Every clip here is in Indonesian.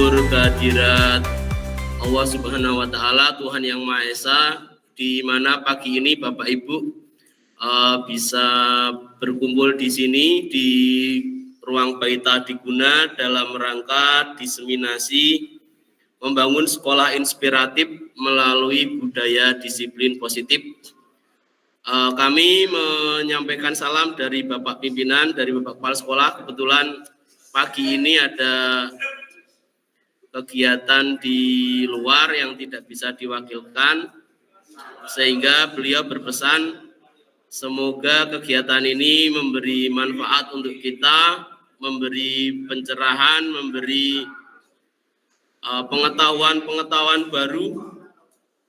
bersyukur kehadirat Allah Subhanahu wa Ta'ala, Tuhan Yang Maha Esa, di mana pagi ini Bapak Ibu bisa berkumpul di sini di ruang Baita Diguna dalam rangka diseminasi membangun sekolah inspiratif melalui budaya disiplin positif. Kami menyampaikan salam dari Bapak Pimpinan, dari Bapak Kepala Sekolah. Kebetulan pagi ini ada kegiatan di luar yang tidak bisa diwakilkan, sehingga beliau berpesan semoga kegiatan ini memberi manfaat untuk kita, memberi pencerahan, memberi pengetahuan-pengetahuan baru,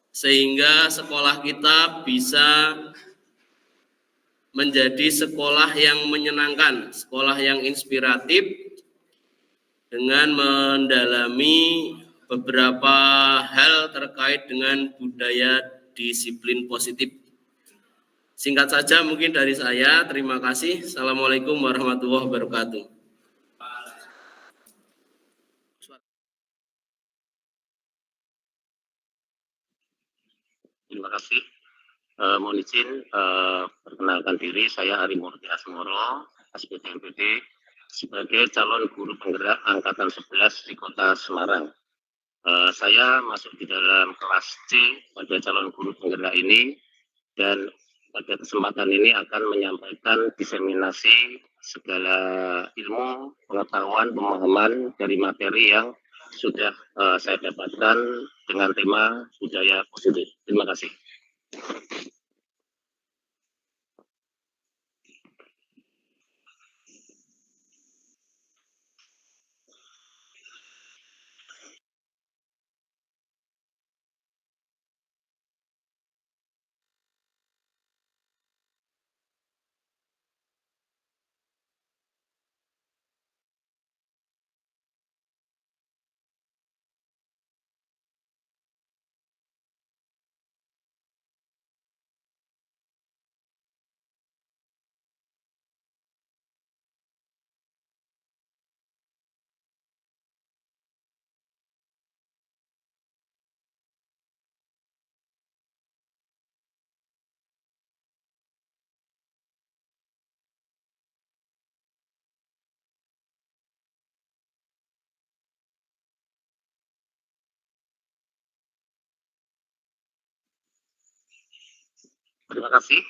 sehingga sekolah kita bisa menjadi sekolah yang menyenangkan, sekolah yang inspiratif, dengan mendalami beberapa hal terkait dengan budaya disiplin positif. Singkat saja mungkin dari saya, terima kasih. Assalamualaikum warahmatullahi wabarakatuh. Terima kasih. Mohon izin perkenalkan diri, saya Ari Murti Asmoro, SPTMPD, sebagai calon guru penggerak Angkatan 11 di Kota Semarang. Saya masuk di dalam kelas C pada calon guru penggerak ini, dan pada kesempatan ini akan menyampaikan diseminasi segala ilmu, pengetahuan, pemahaman dari materi yang sudah saya dapatkan dengan tema budaya positif. Terima kasih. Terima kasih.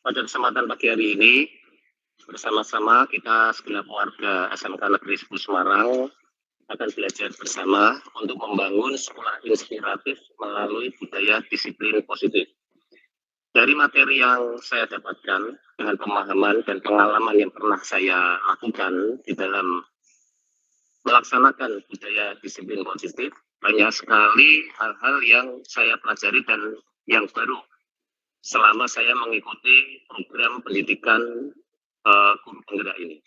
Pada kesempatan pagi hari ini, bersama-sama kita segenap warga SMK Negeri 10 Semarang akan belajar bersama untuk membangun sekolah inspiratif melalui budaya disiplin positif. Dari materi yang saya dapatkan dengan pemahaman dan pengalaman yang pernah saya lakukan di dalam melaksanakan budaya disiplin positif, banyak sekali hal-hal yang saya pelajari dan yang baru selama saya mengikuti program pendidikan guru penggerak ini.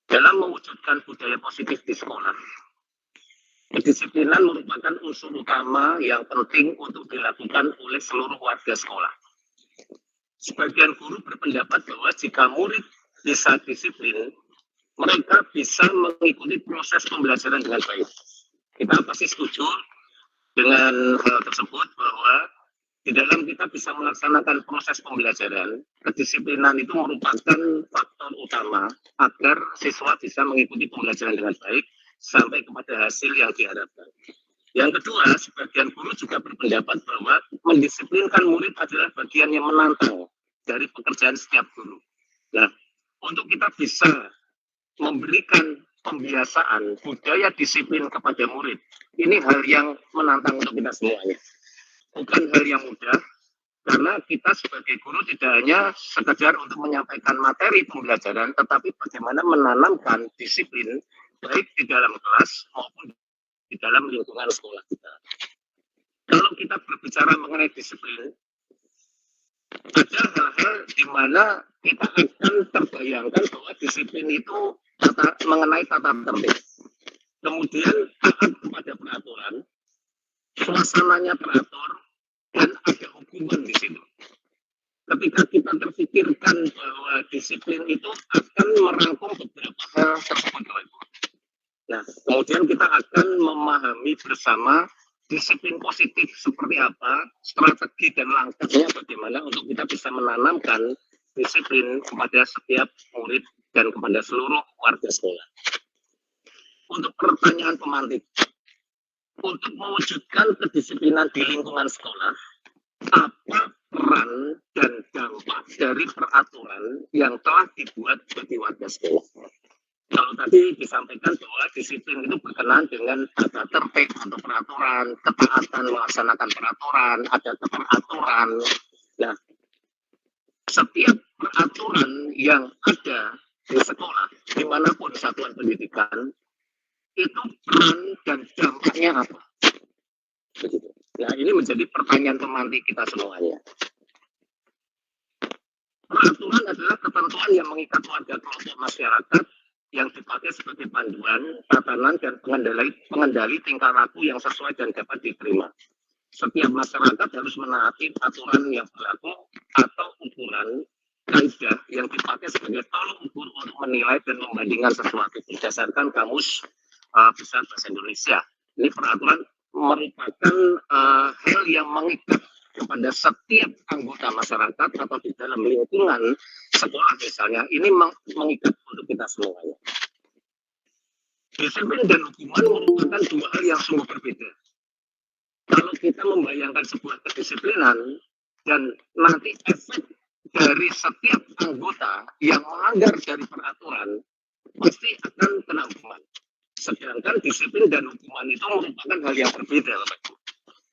Dalam mewujudkan budaya positif di sekolah, kedisiplinan merupakan unsur utama yang penting untuk dilakukan oleh seluruh warga sekolah. Sebagian guru berpendapat bahwa jika murid bisa disiplin, mereka bisa mengikuti proses pembelajaran dengan baik. Kita pasti setuju dengan hal tersebut, bahwa di dalam kita bisa melaksanakan proses pembelajaran, kedisiplinan itu merupakan faktor utama agar siswa bisa mengikuti pembelajaran dengan baik sampai kepada hasil yang diharapkan. Yang kedua, sebagian guru juga berpendapat bahwa mendisiplinkan murid adalah bagian yang menantang dari pekerjaan setiap guru. Nah, untuk kita bisa memberikan pembiasaan budaya disiplin kepada murid, ini hal yang menantang untuk kita semuanya. Bukan hal yang mudah, karena kita sebagai guru tidak hanya sekedar untuk menyampaikan materi pembelajaran, tetapi bagaimana menanamkan disiplin baik di dalam kelas maupun di dalam lingkungan sekolah kita. Kalau kita berbicara mengenai disiplin, ada hal-hal di mana kita akan terbayangkan bahwa disiplin itu mengenai tata tertib. Kemudian taat kepada peraturan, suasananya teratur, dan ada hukuman di situ. ketika kita terpikirkan bahwa disiplin itu akan merangkum beberapa hal tersebut, Bapak Ibu. Nah, kemudian kita akan memahami bersama disiplin positif seperti apa, strategi dan langkahnya bagaimana untuk kita bisa menanamkan disiplin kepada setiap murid dan kepada seluruh warga sekolah. Untuk pertanyaan pemantik, untuk mewujudkan kedisiplinan di lingkungan sekolah, apa peran dan dampak dari peraturan yang telah dibuat bagi warga sekolah? Kalau tadi disampaikan bahwa disiplin itu berkenaan dengan tata tertib untuk peraturan, ketaatan melaksanakan peraturan, ada keteraturan. Nah, setiap peraturan yang ada di sekolah, dimanapun satuan pendidikan, itu peran dan dampaknya apa? Begitu. Nah, ini menjadi pertanyaan pemantik kita semuanya. Peraturan adalah ketentuan yang mengikat warga kelompok masyarakat yang dipakai sebagai panduan, tatanan, dan pengendali tingkah laku yang sesuai dan dapat diterima. Setiap masyarakat harus menaati aturan yang berlaku atau ukuran kaidah yang dipakai sebagai tolok ukur untuk menilai dan membandingkan sesuatu berdasarkan kamus besar bahasa Indonesia. Ini peraturan merupakan hal yang mengikat kepada setiap anggota masyarakat atau di dalam lingkungan sekolah misalnya, ini mengikat untuk kita semuanya. Disiplin dan hukuman merupakan dua hal yang sungguh berbeda. Kalau kita membayangkan sebuah kedisiplinan dan nanti efek dari setiap anggota yang melanggar dari peraturan, pasti akan kena hukuman. Sedangkan disiplin dan hukuman itu merupakan hal yang berbeda, Bapak Ibu.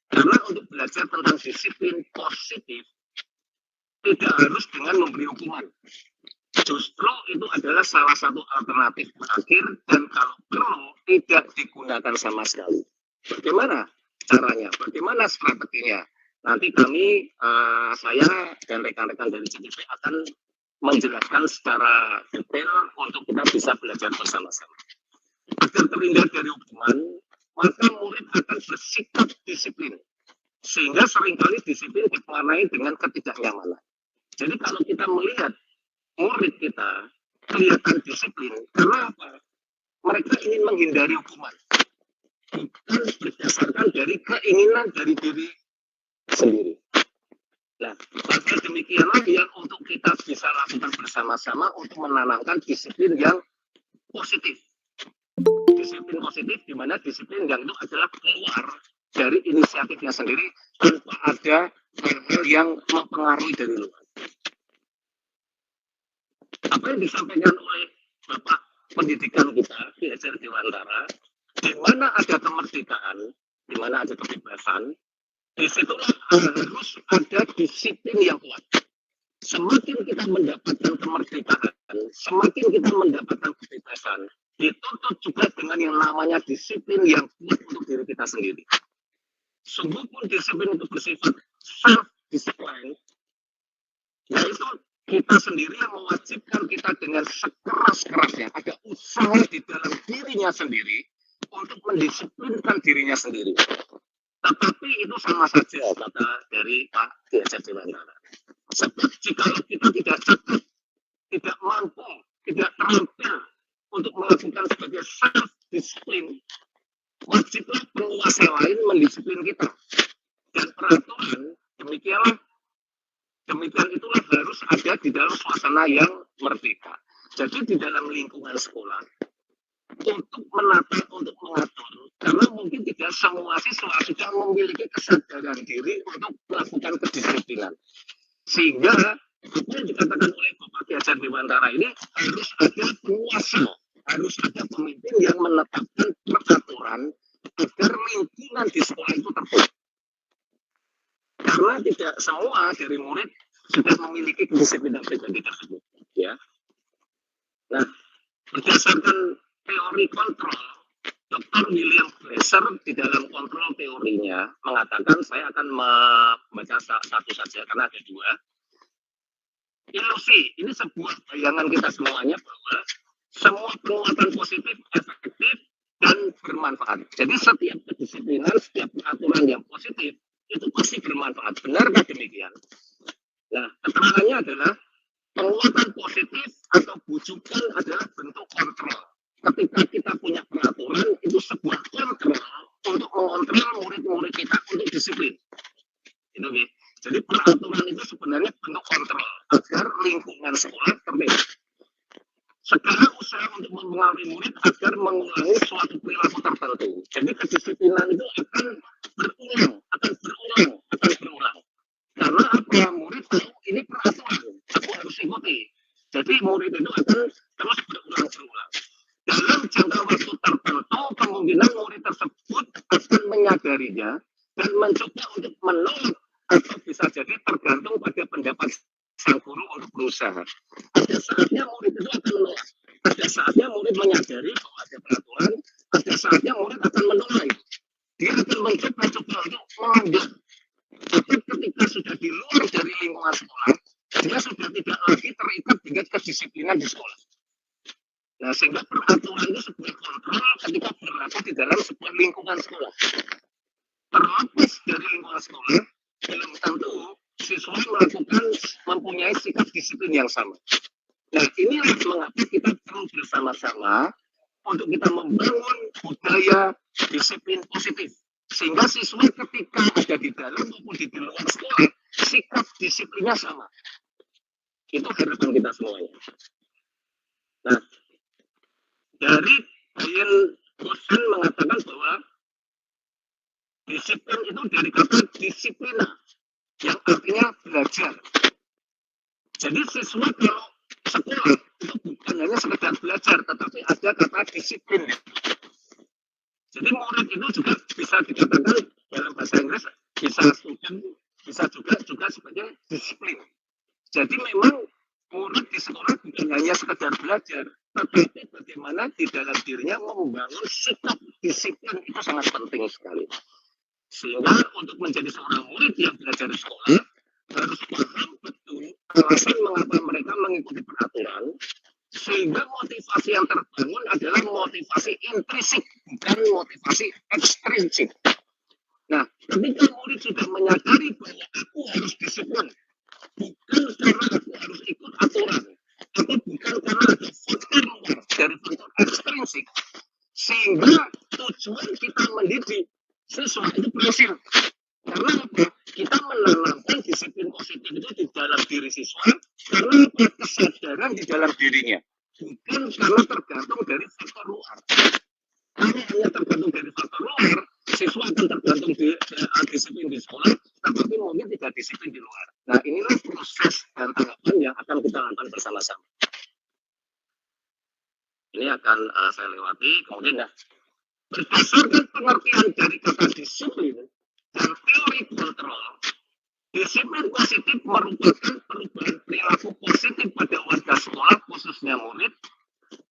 Karena untuk belajar tentang disiplin positif, tidak harus dengan memberi hukuman. Justru itu adalah salah satu alternatif terakhir dan kalau perlu tidak digunakan sama sekali. Bagaimana caranya? Bagaimana strateginya? Nanti kami, saya dan rekan-rekan dari CDP akan menjelaskan secara detail untuk kita bisa belajar bersama-sama. Agar terhindar dari hukuman, maka murid akan bersikap disiplin. Sehingga seringkali disiplin diwarnai dengan ketidaknyamanan. Jadi kalau kita melihat murid kita kelihatan disiplin, karena apa? Mereka ingin menghindari hukuman. Bukan berdasarkan dari keinginan dari diri sendiri. Nah, maka demikianlah yang untuk kita bisa lakukan bersama-sama untuk menanamkan disiplin yang positif. Disiplin positif di mana disiplin yang itu adalah keluar dari inisiatifnya sendiri tanpa ada hal-hal yang mempengaruhi dari luar. Apa yang disampaikan oleh Bapak Pendidikan kita, Ki Hajar Dewantara, di mana ada kemerdekaan, di mana ada kebebasan, di situlah harus ada disiplin yang kuat. Semakin kita mendapatkan kemerdekaan, semakin kita mendapatkan kebebasan, dituntut juga dengan yang namanya disiplin yang kuat untuk diri kita sendiri. Sungguh pun disiplin itu bersifat self-discipline, yaitu kita sendiri yang mewajibkan kita dengan sekeras-kerasnya, ada usaha di dalam dirinya sendiri untuk mendisiplinkan dirinya sendiri. Tetapi itu sama saja kata dari Pak Ki Hajar Dewantara. Sebab jika kita tidak cepat, tidak mampu, tidak terampil untuk melakukan sebagai self-disiplin, wajiblah penguasa lain mendisiplin kita. Dan peraturan demikian itulah harus ada di dalam suasana yang merdeka. Jadi di dalam lingkungan sekolah, untuk menata, untuk mengatur, karena mungkin tidak semua siswa sudah memiliki kesadaran diri untuk melakukan kedisiplinan. Sehingga apa yang dikatakan oleh Bapak Ki Hajar Dewantara ini harus ada penguasa, harus ada pemimpin yang menetapkan peraturan agar lingkungan di sekolah itu tertib. Karena tidak semua dari murid sudah memiliki kedisiplinan pribadi tersebut. Ya. Nah, berdasarkan teori kontrol, Dr. William Glasser di dalam kontrol teorinya mengatakan, saya akan membaca satu saja karena ada dua. Ilusi, ini sebuah bayangan kita semuanya bahwa semua penguatan positif, efektif, dan bermanfaat. Jadi setiap kedisiplinan, setiap aturan yang positif, itu pasti bermanfaat. Benarkah demikian? Nah, keterangannya adalah penguatan positif atau bujukan adalah bentuk kontrol. Ketika kita punya peraturan, itu sebuah kontrol untuk mengontrol murid-murid kita untuk disiplin. Itu, ya. Jadi peraturan itu sebenarnya bentuk kontrol agar lingkungan sekolah tertib. Sekarang usaha untuk mempengaruhi murid agar mengulangi suatu perilaku tertentu. Jadi kedisiplinan itu akan berulang. Karena apa? Murid tahu ini peraturan, aku harus ikuti. Jadi murid itu akan terus berulang. Dalam jangka waktu tertentu, kemungkinan murid tersebut akan menyadarinya dan mencoba untuk menolak atau bisa jadi tergantung pada pendapat sang guru untuk berusaha. Ada saatnya murid itu akan menolak. Ada saatnya murid menyadari bahwa ada peraturan. Ada saatnya murid akan menolak. Dia akan mencoba untuk melanggar. Tapi ketika sudah di luar dari lingkungan sekolah, dia sudah tidak lagi terikat dengan kedisiplinan di sekolah. Nah, sehingga peraturan itu sebuah kontrol ketika berlaku di dalam sebuah lingkungan sekolah. Terlepas dari lingkungan sekolah, belum tentu siswa mempunyai sikap disiplin yang sama. Nah, inilah mengapa kita perlu bersama-sama untuk kita membangun budaya disiplin positif. Sehingga siswa ketika ada di dalam maupun di luar sekolah, sikap disiplinnya sama. Itu harapan kita semuanya. Nah, dari Brian Wilson mengatakan bahwa disiplin itu dari kata disiplina, yang artinya belajar. Jadi siswa kalau sekolah itu bukan hanya sekedar belajar, tetapi ada kata disiplin. Jadi murid itu juga bisa dikatakan dalam bahasa Inggris bisa student, bisa juga sebagai disiplin. Jadi memang murid di sekolah bukan hanya sekedar belajar, tetapi bagaimana di dalam dirinya membangun sikap disiplin itu sangat penting sekali. Sehingga untuk menjadi seorang murid yang belajar di sekolah harus paham betul alasan mengapa mereka mengikuti peraturan. Sehingga motivasi yang terbangun adalah motivasi intrinsik, bukan motivasi ekstrinsik. Nah, ketika murid sudah menyadari bahwa aku harus disiplin, bukan karena aku harus ikut aturan, atau bukan karena ada faktor luar dari faktor ekstrinsik, sehingga tujuan kita mendidik siswa itu berhasil. Karena apa? Kita menanamkan disiplin positif itu di dalam diri siswa karena ada kesadaran di dalam dirinya, bukan karena tergantung dari faktor luar. Kalau hanya tergantung dari faktor luar, siswa akan tergantung di disiplin di sekolah, tetapi mungkin tidak disiplin di luar. Nah, inilah proses dan tahapan yang akan kita lakukan bersama-sama. Ini akan saya lewati. Kemudian berdasarkan pengertian dari kata disiplin dan teori kontrol, disiplin positif merupakan perubahan perilaku positif pada warga sekolah, khususnya murid,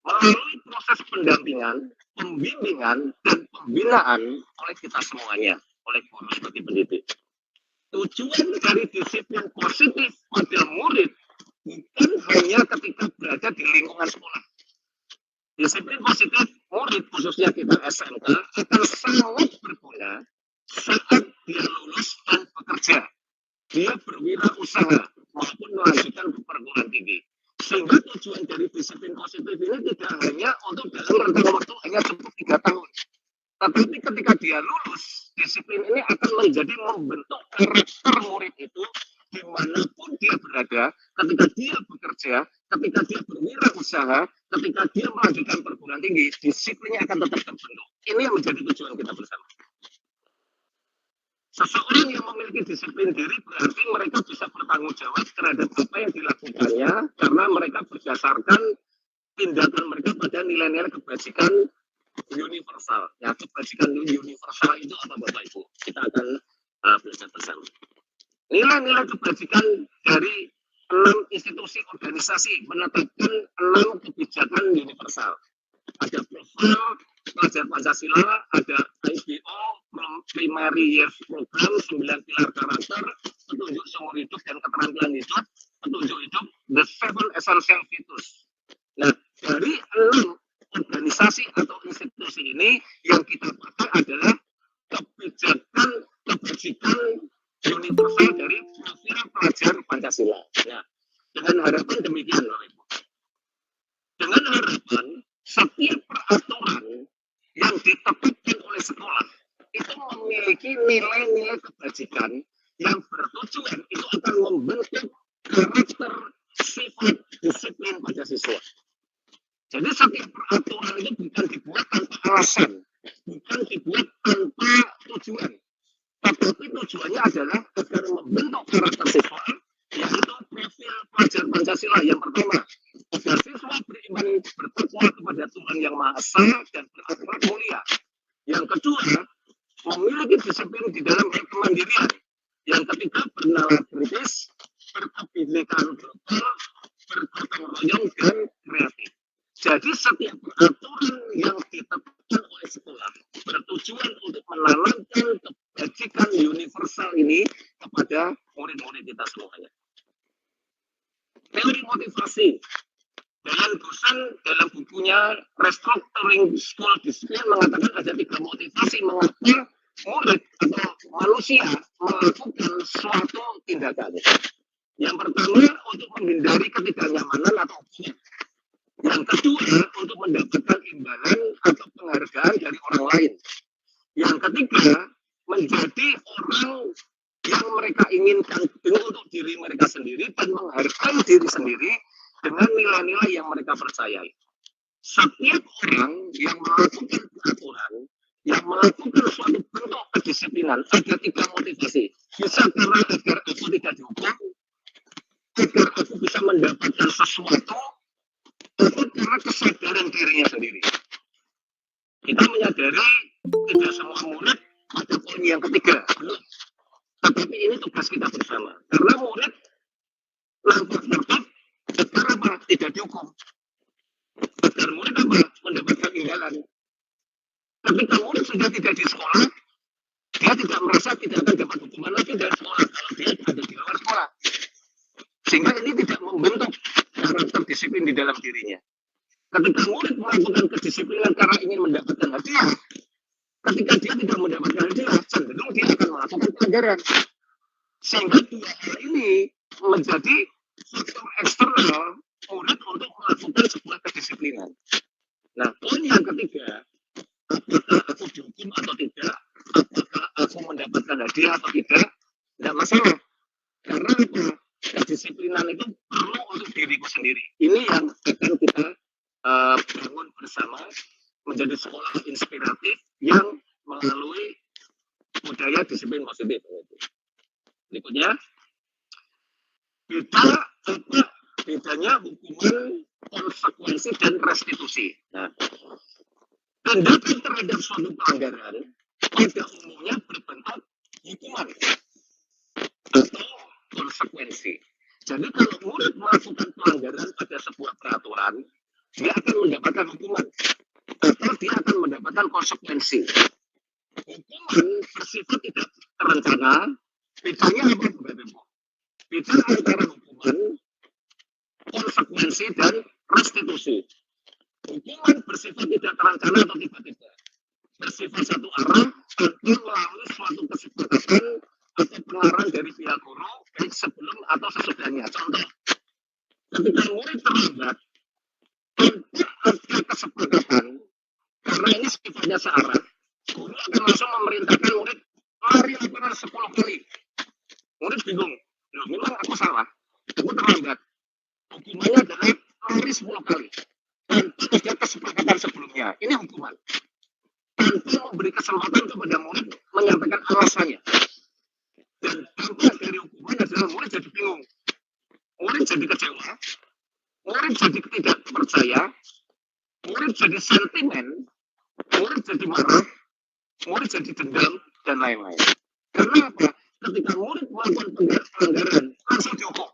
melalui proses pendampingan, pembimbingan, dan pembinaan oleh kita semuanya, oleh guru sebagai pendidik. Tujuan dari disiplin positif pada murid bukan hanya ketika berada di lingkungan sekolah. Disiplin positif murid, khususnya kita SMK, akan sangat berguna saat dia lulus dan bekerja. Dia berwirausaha maupun melanjutkan ke perguruan tinggi. Sehingga tujuan dari disiplin positif ini tidak hanya untuk dalam rentang waktu hanya cukup 3 tahun. Tetapi ketika dia lulus, disiplin ini akan menjadi membentuk karakter murid itu dimanapun dia berada, ketika dia bekerja, ketika dia berwirausaha, ketika dia melanjutkan perguruan tinggi, disiplinnya akan tetap terbentuk. Ini yang menjadi tujuan kita bersama. Seseorang yang memiliki disiplin diri berarti mereka bisa bertanggung jawab terhadap apa yang dilakukannya karena mereka berdasarkan tindakan mereka pada nilai-nilai kebajikan universal. Ya, kebajikan universal itu apa Bapak Ibu? Kita akan belajar bersama. Nilai-nilai kebajikan dari 6 institusi organisasi menetapkan 6 kebijakan universal. Ada profil pelajar Pancasila, ada IPO, Primary Years Program, 9 pilar karakter, petunjuk seumur hidup dan keterampilan hidup, petunjuk hidup, the 7 essential virtues. Nah, dari 6 organisasi atau institusi ini yang kita pakai adalah kebijakan universal dari profil pelajar Pancasila. Pancasila. Nah, dengan harapan demikian, Bapak Ibu. Dengan harapan setiap peraturan yang ditetapkan oleh sekolah itu memiliki nilai-nilai kebajikan yang bertujuan itu akan membentuk karakter sifat disiplin pada siswa. Jadi setiap peraturan itu bukan dibuat tanpa alasan, bukan dibuat tanpa tujuan, tetapi tujuannya adalah agar membentuk karakter siswa, yaitu profil pelajar Pancasila. Yang pertama, agar siswa beriman bertakwa kepada Tuhan Yang Maha Esa dan berakhlak mulia. Yang kedua, memiliki disiplin di dalam kemandirian. Yang ketiga, bernalar kritis, berkebinekaan global, bergotong royong dan kreatif. Jadi setiap peraturan yang ditetapkan oleh sekolah bertujuan untuk menanamkan kebajikan universal ini kepada murid-murid kita semuanya. Teori motivasi. Dengan dosen dalam bukunya Restructuring School Discipline mengatakan ada 3 motivasi mengapa murid atau manusia melakukan suatu tindakan. Yang pertama, untuk menghindari ketidaknyamanan atau objek. Yang kedua, untuk mendapatkan imbalan atau penghargaan dari orang lain. Yang ketiga, menjadi orang yang mereka inginkan untuk diri mereka sendiri dan menghargai diri sendiri dengan nilai-nilai yang mereka percayai. Setiap orang yang melakukan peraturan, yang melakukan suatu bentuk kedisiplinan, ada 3 motivasi. Bisa karena agar aku tidak dihukum, agar aku bisa mendapatkan sesuatu, atau karena kesadaran dirinya sendiri. Kita menyadari tidak semua murid pada poin yang ketiga, belum. Tetapi ini tugas kita bersama. Karena murid langkah tertib, agar apa? Tidak dihukum. Agar murid apa? Mendapatkan imbalan. Ketika murid sudah tidak di sekolah, dia tidak merasa tidak akan dapat hukuman lagi dari sekolah kalau dia ada di luar sekolah. Sehingga ini tidak membentuk karakter disiplin di dalam dirinya. Ketika murid melakukan kedisiplinan karena ingin mendapatkan hadiah, ketika dia tidak mendapatkan hadiah, cenderung dia akan melakukan pelanggaran. Sehingga 2 hal ini menjadi faktor eksternal murid untuk melakukan sebuah kedisiplinan. Nah, poin yang ketiga, apakah aku dihukum atau tidak, apakah aku mendapatkan hadiah atau tidak, tidak masalah. Karena apa? Kedisiplinan itu perlu untuk diriku sendiri. Ini yang akan kita bangun bersama menjadi sekolah inspiratif yang melalui budaya disiplin positif. Berikutnya, bedanya hukuman, konsekuensi, dan restitusi. Nah, tindakan terhadap suatu pelanggaran pada umumnya berbentuk hukuman atau konsekuensi. Jadi kalau murid melakukan pelanggaran pada sebuah peraturan, dia akan mendapatkan hukuman atau dia akan mendapatkan konsekuensi. Hukuman bersifat tidak terencana. Bedanya apa, Bapak Ibu? Beda antara hukuman, konsekuensi, dan restitusi. Hukuman bersifat tidak terencana atau tiba-tiba, bersifat satu arah atau melalui suatu kesepakatan atau pengarahan dari pihak guru baik sebelum atau sesudahnya. Contoh, ketika murid terlambat tanpa ada kesepakatan, karena ini sifatnya searah, guru akan langsung memerintahkan murid lari lapangan 10 kali. Murid bingung, loh memang aku salah, aku terlambat. Hukumannya adalah lari 10 kali tanpa ada kesepakatan sebelumnya. Ini hukuman. Tanpa memberi kesempatan kepada murid menyampaikan alasannya. Dan dampak dari hukuman adalah murid jadi bingung, murid jadi kecewa, murid jadi tidak percaya, murid jadi sentimen, murid jadi marah, murid jadi dendam, dan lain-lain. Karena apa? Ketika murid melakukan pelanggaran, langsung dihukum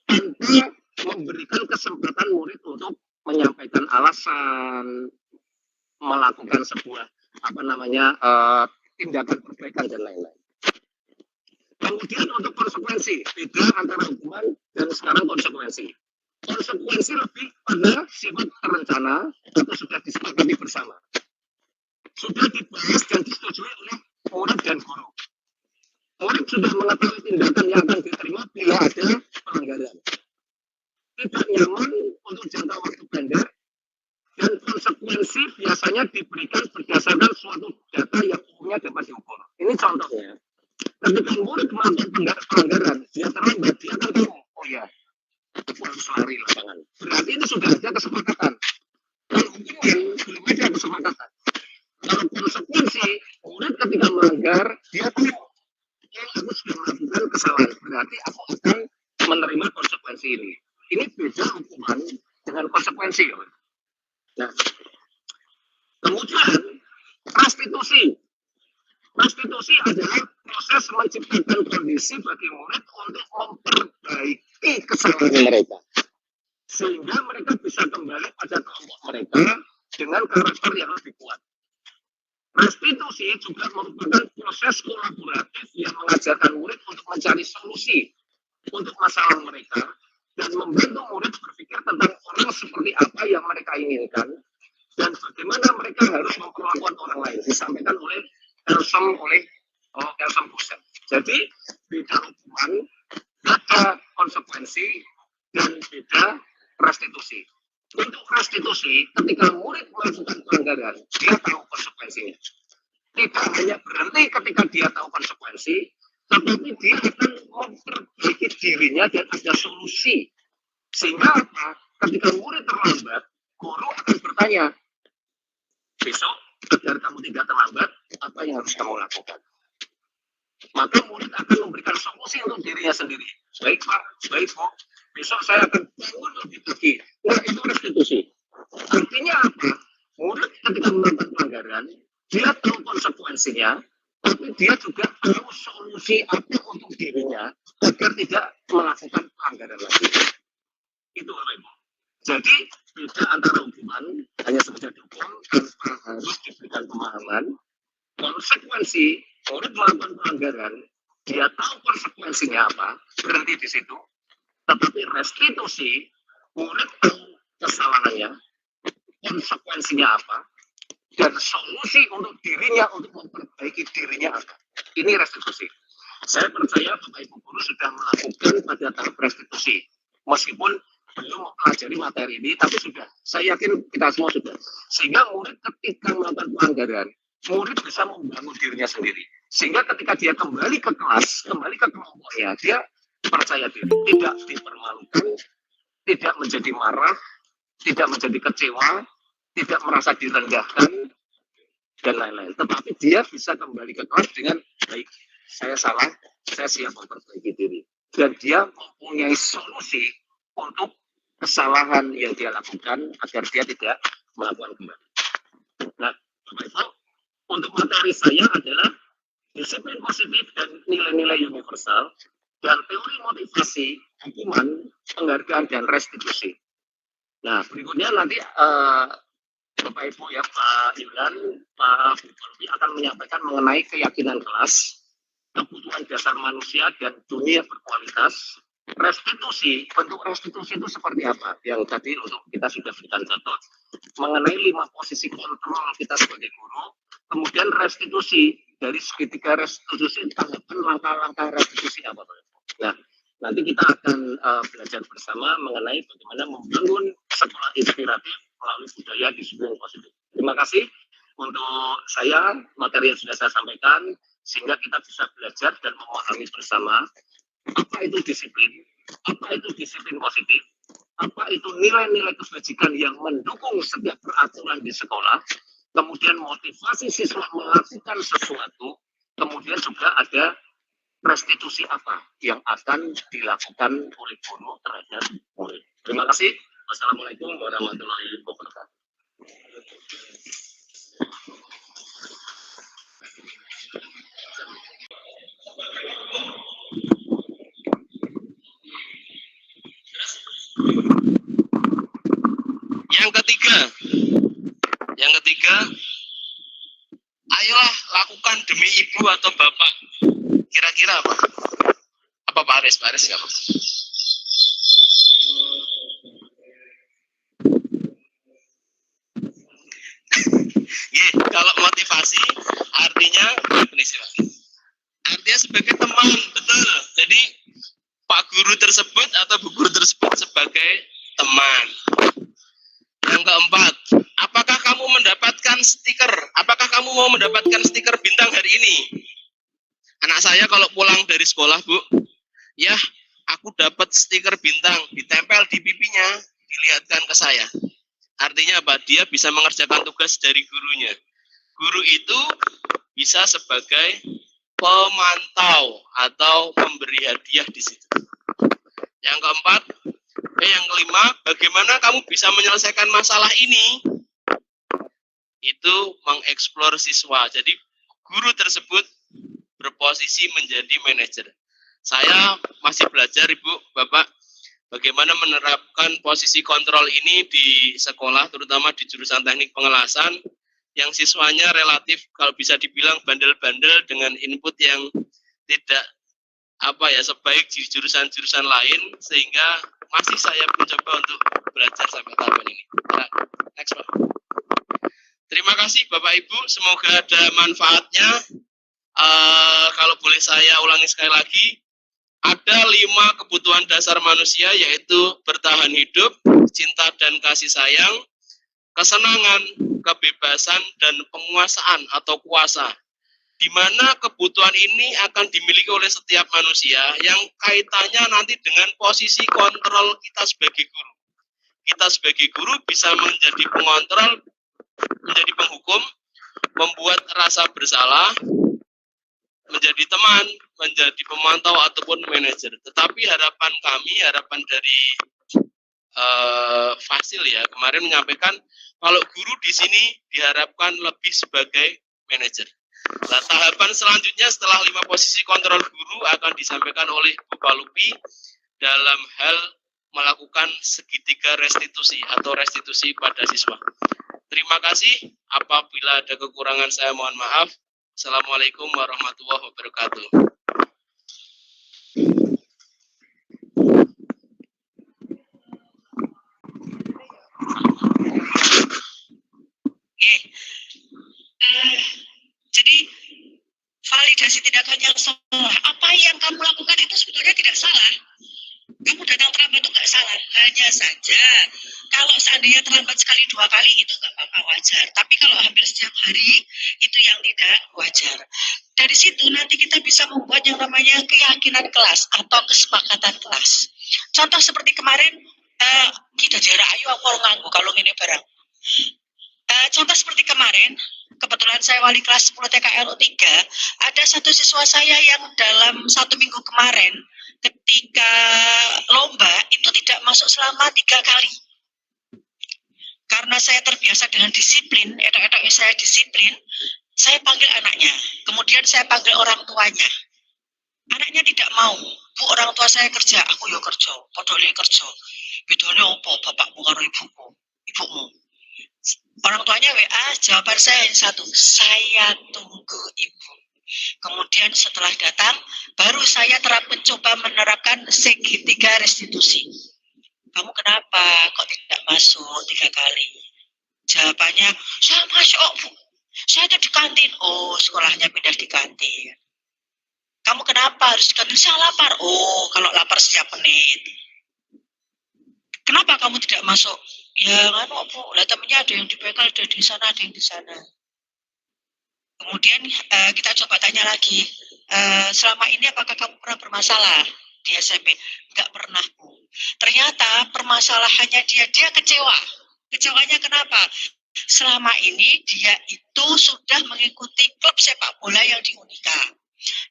tanpa memberikan kesempatan murid untuk menyampaikan alasan, melakukan sebuah tindakan perbaikan dan lain-lain. Kemudian untuk konsekuensi, beda antara hukuman dan sekarang konsekuensi. Konsekuensi lebih pada sifat terencana atau sudah disepakati bersama. Sudah dibahas dan disetujui oleh murid dan guru. murid sudah mengetahui tindakan yang akan diterima bila ada pelanggaran. Tidak nyaman untuk jangka waktu pendek, dan konsekuensi biasanya diberikan berdasarkan suatu data yang umumnya dapat diukur. Ini contohnya. Ketika murid melakukan pelanggaran, dia terlambat, dia akan tahu, oh ya, aku harus lari lapangan. Berarti ini sudah ada kesepakatan. Kalau hukuman, belum ada kesepakatan. Kalau konsekuensi, murid ketika melanggar, dia tahu, oh, aku sudah melakukan kesalahan. Berarti aku akan menerima konsekuensi ini. Ini beda hukuman dengan konsekuensi. Nah, kemudian restitusi. Restitusi adalah proses menciptakan kondisi bagi murid untuk memperbaiki kesalahan mereka, sehingga mereka bisa kembali pada kelompok mereka dengan karakter yang lebih kuat. Restitusi juga merupakan proses kolaboratif yang mengajarkan murid untuk mencari solusi untuk masalah mereka dan membantu murid berpikir tentang orang seperti apa yang mereka inginkan dan bagaimana mereka harus memperlakukan orang lain, disampaikan oleh Kelsom Buset. Jadi beda hukuman, beda konsekuensi, dan beda restitusi. Untuk restitusi, ketika murid melakukan pelanggaran, dia tahu konsekuensinya. Tidak hanya berhenti ketika dia tahu konsekuensi, tetapi dia akan memperbaiki dirinya dan ada solusi. Sehingga apa? Ketika murid terlambat, guru akan bertanya, besok agar kamu tidak terlambat, apa yang harus kamu lakukan? Maka murid akan memberikan solusi untuk dirinya sendiri. Baik Pak, baik Bu, besok saya akan bangun lebih pagi. Nah, itu restitusi. Artinya apa? Murid ketika melakukan pelanggaran, dia tahu konsekuensinya, tapi dia juga tahu solusi apa untuk dirinya agar tidak melakukan pelanggaran lagi. Itu Bapak Ibu. Jadi beda antara hukuman hanya sekedar dihukum tanpa harus diberikan pemahaman. Konsekuensi murid melakukan pelanggaran, dia tahu konsekuensinya apa, berhenti di situ. Tetapi restitusi, murid tahu kesalahannya, konsekuensinya apa, dan solusi untuk dirinya untuk memperbaiki dirinya apa. Ini restitusi. Saya percaya Bapak Ibu guru sudah melakukan pada tahap restitusi, meskipun belum mempelajari materi ini, tapi sudah. Saya yakin kita semua sudah. Sehingga murid ketika melakukan pelanggaran, murid bisa membangun dirinya sendiri. Sehingga ketika dia kembali ke kelas, kembali ke kelompoknya, dia percaya diri, tidak dipermalukan, tidak menjadi marah, tidak menjadi kecewa, tidak merasa direndahkan, dan lain-lain. Tetapi dia bisa kembali ke kelas dengan baik. Saya salah, saya siap memperbaiki diri. Dan dia mempunyai solusi untuk kesalahan yang dia lakukan agar dia tidak melakukan kembali. Nah, Bapak Ibu, untuk materi saya adalah disiplin positif dan nilai-nilai universal dan teori motivasi, hukuman, penghargaan, dan restitusi. Nah, berikutnya nanti Bapak Ibu ya, Pak Yulan, Pak Bupati akan menyampaikan mengenai keyakinan kelas, kebutuhan dasar manusia, dan dunia berkualitas. Restitusi, bentuk restitusi itu seperti apa? Yang tadi untuk kita sudah berikan contoh mengenai 5 posisi kontrol kita sebagai guru. Kemudian restitusi, dari segitiga restitusi, tanggapan langkah-langkah restitusi apa? Nah, nanti kita akan belajar bersama mengenai bagaimana membangun sekolah inspiratif melalui budaya disiplin positif. Terima kasih untuk saya, materi yang sudah saya sampaikan, sehingga kita bisa belajar dan memahami bersama apa itu disiplin, apa itu disiplin positif, apa itu nilai-nilai kebajikan yang mendukung setiap peraturan di sekolah, kemudian motivasi siswa melakukan sesuatu, kemudian juga ada restitusi apa yang akan dilakukan oleh guru terhadap murid. Terima kasih. Wassalamualaikum warahmatullahi wabarakatuh. Yang ketiga, ayolah lakukan demi ibu atau bapak. Kira-kira apa? Apa Pak Aris? Pak Aris nggak apa? Kalau motivasi artinya definisi Pak. Artinya sebagai teman, betul. Jadi Pak Guru tersebut atau Bu Guru tersebut sebagai teman. Yang keempat, apakah kamu mendapatkan stiker? Apakah kamu mau mendapatkan stiker bintang hari ini? Anak saya kalau pulang dari sekolah, Bu, ya aku dapat stiker bintang, ditempel di pipinya, dilihatkan ke saya. Artinya apa? Dia bisa mengerjakan tugas dari gurunya. Guru itu bisa sebagai pemantau atau pemberi hadiah di situ. Yang keempat, yang kelima, bagaimana kamu bisa menyelesaikan masalah ini? Itu mengeksplor siswa. Jadi guru tersebut berposisi menjadi manajer. Saya masih belajar, Ibu, Bapak, bagaimana menerapkan posisi kontrol ini di sekolah, terutama di jurusan teknik pengelasan, yang siswanya relatif kalau bisa dibilang bandel-bandel dengan input yang tidak sebaik di jurusan-jurusan lain, sehingga masih saya mencoba untuk belajar sampai tahun ini. Nah, next, Pak. Terima kasih Bapak Ibu, semoga ada manfaatnya. Kalau boleh saya ulangi sekali lagi, ada 5 kebutuhan dasar manusia, yaitu bertahan hidup, cinta dan kasih sayang, kesenangan, kebebasan, dan penguasaan atau kuasa. Di mana kebutuhan ini akan dimiliki oleh setiap manusia yang kaitannya nanti dengan posisi kontrol kita sebagai guru. Kita sebagai guru bisa menjadi pengontrol, menjadi penghukum, membuat rasa bersalah, menjadi teman, menjadi pemantau ataupun manajer. Tetapi harapan kami, harapan dari Fasil ya, kemarin menyampaikan kalau guru di sini diharapkan lebih sebagai manajer. Nah, tahapan selanjutnya setelah 5 posisi kontrol guru akan disampaikan oleh Bu Palupi dalam hal melakukan segitiga restitusi atau restitusi pada siswa. Terima kasih. Apabila ada kekurangan saya mohon maaf. Assalamualaikum warahmatullahi wabarakatuh. Jadi validasi tindakan yang salah. Apa yang kamu lakukan itu sebetulnya tidak salah. Kamu datang terlambat itu nggak salah. Hanya saja kalau seandainya terlambat sekali 2 kali itu nggak apa-apa, wajar. Tapi kalau hampir setiap hari itu yang tidak wajar. Dari situ nanti kita bisa membuat yang namanya keyakinan kelas atau kesepakatan kelas. Contoh seperti kemarin kita jarak ayu aku nganggu kalau ini barang. Contoh seperti kemarin, kebetulan saya wali kelas 10 TKLU 3, ada satu siswa saya yang dalam 1 minggu kemarin ketika lomba itu tidak masuk selama 3 kali. Karena saya terbiasa dengan disiplin, etok-etoknya saya disiplin, saya panggil anaknya, kemudian saya panggil orang tuanya. Anaknya tidak mau, Bu, orang tua saya kerja, aku yo kerja, podole kerja. Bedone opo bapakmu karo ibumu? Orang tuanya WA, jawaban saya yang satu, saya tunggu ibu. Kemudian setelah datang, baru saya mencoba menerapkan segitiga restitusi. Kamu kenapa kok tidak masuk 3 kali? Jawabannya, saya masuk, Bu. Saya ada di kantin. Oh, sekolahnya pindah di kantin. Kamu kenapa harus di kantin? Saya lapar. Oh, kalau lapar setiap menit. Kenapa kamu tidak masuk? Ya, Bu. Lah temennya ada yang di bengkel, ada di sana, ada yang di sana. Kemudian kita coba tanya lagi, selama ini apakah kamu pernah bermasalah di SMP? Enggak pernah, Bu. Ternyata permasalahannya dia kecewa. Kecewanya kenapa? Selama ini dia itu sudah mengikuti klub sepak bola yang di Unika.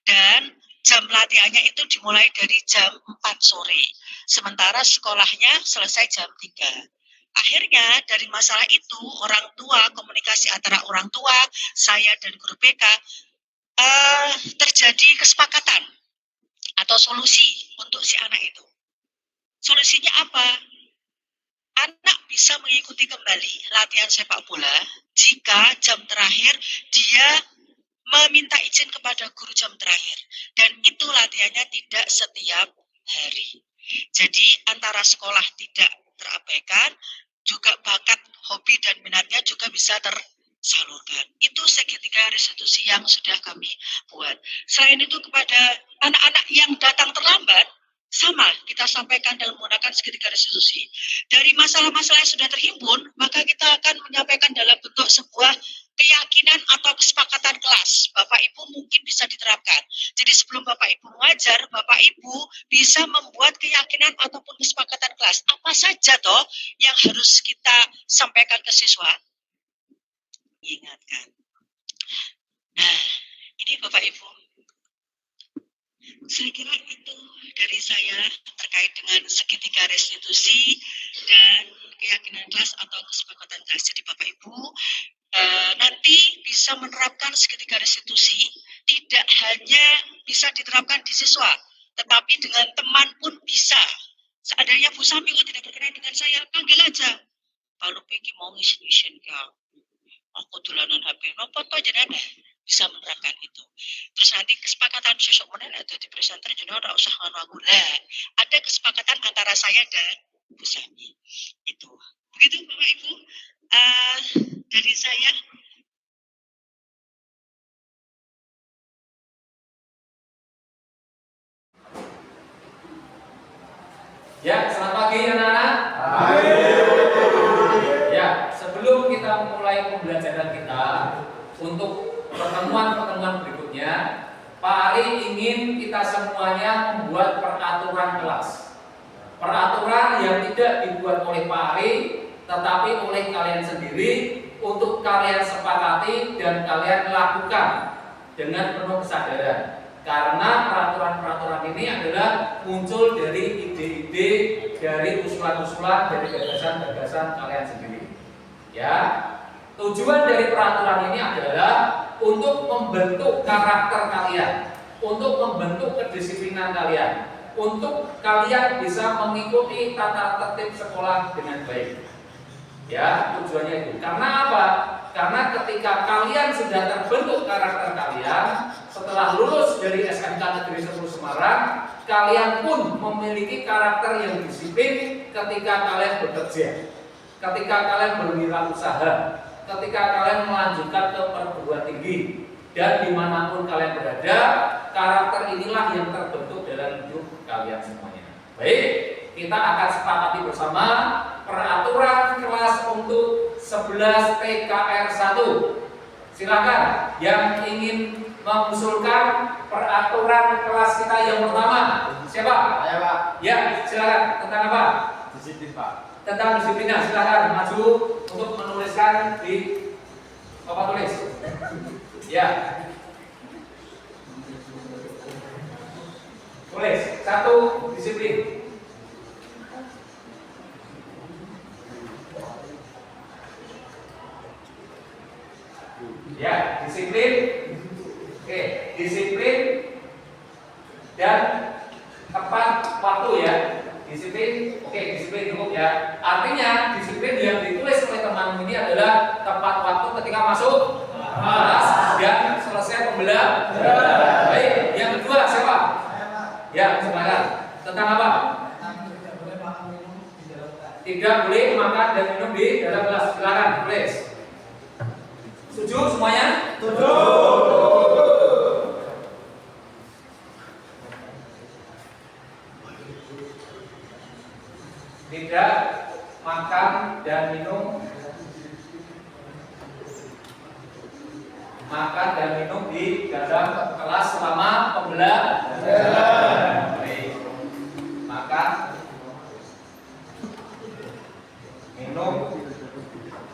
Dan jam latihannya itu dimulai dari jam 4 sore. Sementara sekolahnya selesai jam 3. Akhirnya dari masalah itu orang tua, komunikasi antara orang tua, saya dan guru BK terjadi kesepakatan atau solusi untuk si anak itu. Solusinya apa? Anak bisa mengikuti kembali latihan sepak bola jika jam terakhir dia meminta izin kepada guru jam terakhir. Dan itu latihannya tidak setiap hari. Jadi antara sekolah tidak terabaikan, juga bakat, hobi, dan minatnya juga bisa salurkan. Itu segitiga restitusi yang sudah kami buat. Selain itu kepada anak-anak yang datang terlambat, sama kita sampaikan dalam menggunakan segitiga restitusi. Dari masalah-masalah yang sudah terhimpun, maka kita akan menyampaikan dalam bentuk sebuah keyakinan atau kesepakatan kelas. Bapak Ibu mungkin bisa diterapkan. Jadi sebelum Bapak Ibu mengajar, Bapak Ibu bisa membuat keyakinan ataupun kesepakatan kelas. Apa saja toh yang harus kita sampaikan ke siswa? Ingatkan. Nah, ini Bapak Ibu. Saya kira itu dari saya terkait dengan segitiga restitusi dan keyakinan kelas atau kesepakatan kelas. Jadi Bapak Ibu nanti bisa menerapkan segitiga restitusi tidak hanya bisa diterapkan di siswa, tetapi dengan teman pun bisa. Seandainya Bu Sami kok tidak berkenan dengan saya, panggil aja. Kalau pikir mau ngisi-ngisin ya, aku dolanan HP, nopo toh jenengan bisa menerapkan itu. Terus nanti kesepakatan sesuk menen atau di presenter jenengan ora usah ngono aku lah. Ada kesepakatan antara saya dan Bu Sami. Itu. Begitu Bapak Ibu. Dari saya. Ya, selamat pagi anak-anak. Ya, sebelum kita memulai pembelajaran kita untuk pertemuan-pertemuan berikutnya, Pak Ari ingin kita semuanya membuat peraturan kelas. Peraturan yang tidak dibuat oleh Pak Ari, tetapi oleh kalian sendiri untuk kalian sepakati dan kalian lakukan dengan penuh kesadaran. Karena peraturan-peraturan ini adalah muncul dari ide-ide, dari usulan-usulan, dari gagasan-gagasan kalian sendiri. Ya, tujuan dari peraturan ini adalah untuk membentuk karakter kalian, untuk membentuk kedisiplinan kalian, untuk kalian bisa mengikuti tata tertib sekolah dengan baik. Ya, tujuannya itu. Karena apa? Karena ketika kalian sudah terbentuk karakter kalian, setelah lulus dari SMK Negeri 10 Semarang, kalian pun memiliki karakter yang disiplin ketika kalian bekerja, ketika kalian berwirausaha, ketika kalian melanjutkan ke perguruan tinggi, dan dimanapun kalian berada, karakter inilah yang terbentuk dalam hidup kalian semuanya. Baik, kita akan sepakati bersama peraturan kelas untuk 11 PKR 1. Silakan yang ingin mengusulkan peraturan kelas kita yang pertama. Siapa? Saya Pak. Ya, silakan. Tentang apa? Disiplin Pak. Tentang disiplin. Silakan maju untuk menuliskan di papan tulis. Ya. Tulis. 1. Disiplin. Ya, disiplin. Oke, disiplin dan tepat waktu ya. Disiplin, oke, disiplin cukup ya. Artinya disiplin yang ditulis oleh teman ini adalah tepat waktu ketika masuk kelas dan selesai pembelajaran. Baik, yang kedua siapa? Ya, silakan. Tentang apa? Tidak boleh makan dan minum di dalam kelas. Silakan, tulis. Setuju semuanya? Setuju. Tidak makan dan minum di dalam kelas selama pembelajaran. Baik. Makan, minum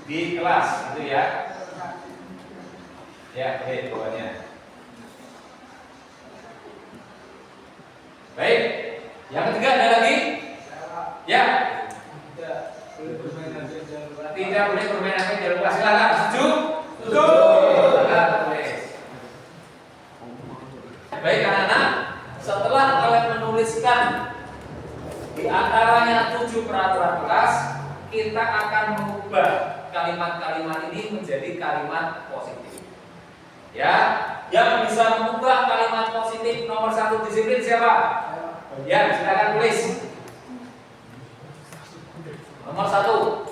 di kelas, itu ya. Ya, oke, jawabannya. Baik. Yang ketiga ada lagi? Ya. Tidak boleh bermain HP di dalam kelas. Silakan. Setuju? Setuju. Silakan tulis. Baik anak-anak, setelah kalian menuliskan di antaranya 7 peraturan kelas, kita akan mengubah kalimat-kalimat ini menjadi kalimat positif. Ya, yang bisa mengubah kalimat positif nomor 1 disiplin siapa? Ya, silakan tulis. Nomor 1.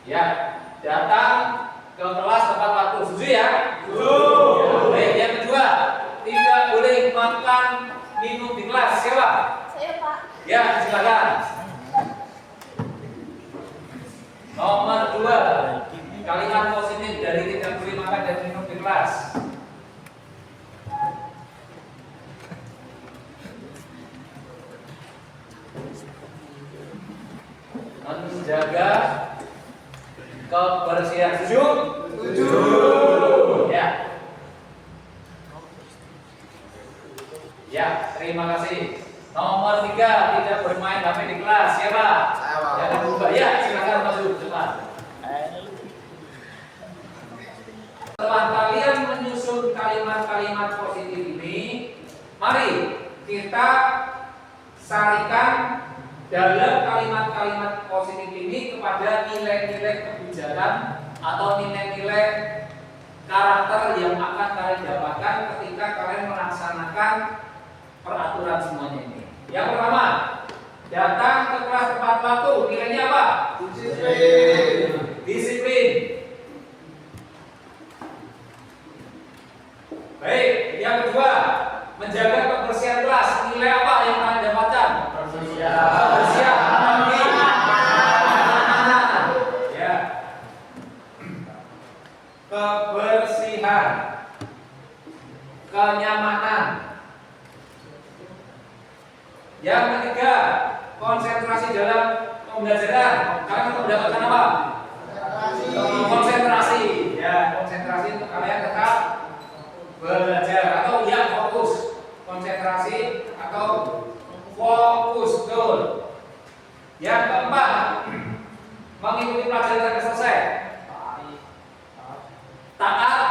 Ya, datang ke kelas tepat waktu. Setuju ya? Setuju. Ya, baik. Yang kedua, tidak boleh makan minum di kelas. Siapa? Saya, Pak. Ya, silakan. Nomor 2, kalimat positif dari tidak boleh makan dan minum di kelas. Menjaga kebersihan. Setuju? Setuju. Ya. Ya, terima kasih. Nomor 3, tidak bermain HP di kelas. Siapa? Yang kedua. Ya, silakan masuk cepat. Setelah kalian menyusun kalimat-kalimat positif ini, mari kita sarikan dalam kalimat-kalimat positif ini kepada nilai-nilai kebijakan atau nilai-nilai karakter yang akan kalian dapatkan ketika kalian melaksanakan peraturan semuanya ini. Yang pertama, datang ke kelas tepat waktu. Nilainya apa? Disiplin. Disiplin. Baik. Yang kedua, menjaga kebersihan kelas. Nilai apa yang kalian dapatkan? Kebersihan. Ya. Kebersihan. Kenyamanan. Yang ketiga, konsentrasi dalam pembelajaran. Kalian mendapatkan apa? Konsentrasi. Ya, konsentrasi untuk kalian tetap belajar atau ya fokus. Konsentrasi atau fokus. Betul. Yang keempat, mengikuti pelajaran sampai selesai. Taat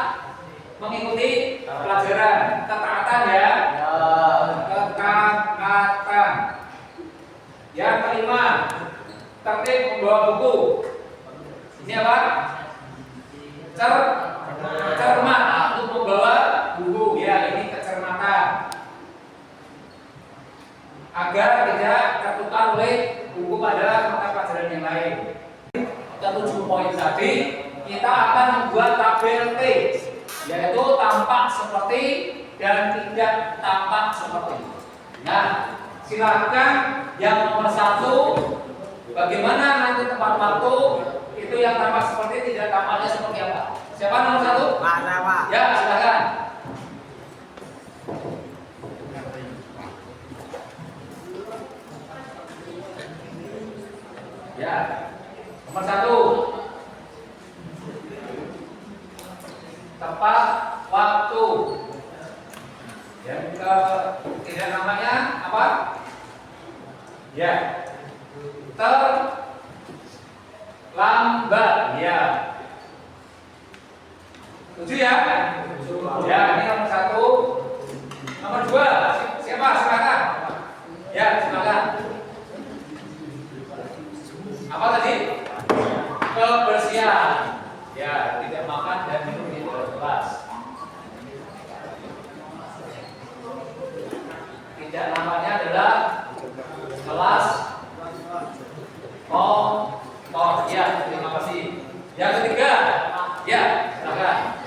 mengikuti pelajaran. Ketaatan ya. Ketaatan. Yang kelima, tertib membawa buku. Ini apa? Cermat untuk membawa buku. Ya, ini kecermatan. Agar tidak tertukar oleh buku pada mata pelajaran yang lain. Ke 7 poin tadi, kita akan membuat tabel T, yaitu tampak seperti dan tidak tampak seperti. Nah, silakan yang nomor 1, bagaimana nanti tepat waktu itu yang tampak seperti tidak tampaknya seperti apa? Siapa nomor 1? Pak Rawa. Ya, silakan. Ya, nomor 1. Tepat waktu. Yang tidak namanya apa? Ya. Terlambat. Ya. Setuju ya? Ya, ini nomor 1. Nomor 2, siapa? Silakan. Ya, silakan. Apa tadi? Kebersihan. Ya, tidak makan dan minum di dalam kelas. Tidak namanya adalah kelas kotor. Ya, terima kasih. Yang ketiga, ya, silakan.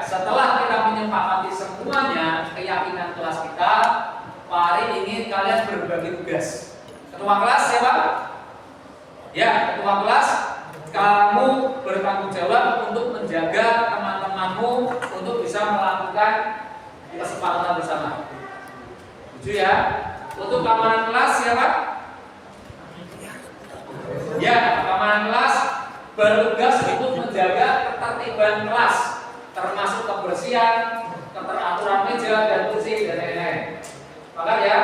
Setelah kita menyepakati semuanya keyakinan kelas kita, Pak Ari ingin kalian berbagi tugas. Ketua kelas siapa? Ya, ketua kelas, kamu bertanggung jawab untuk menjaga teman-temanmu untuk bisa melakukan kesepakatan bersama. Setuju ya? Untuk keamanan kelas siapa? Ya, keamanan kelas bertugas untuk menjaga ketertiban kelas, termasuk kebersihan, keteraturan meja dan kursi dan lain-lain. Maka ya,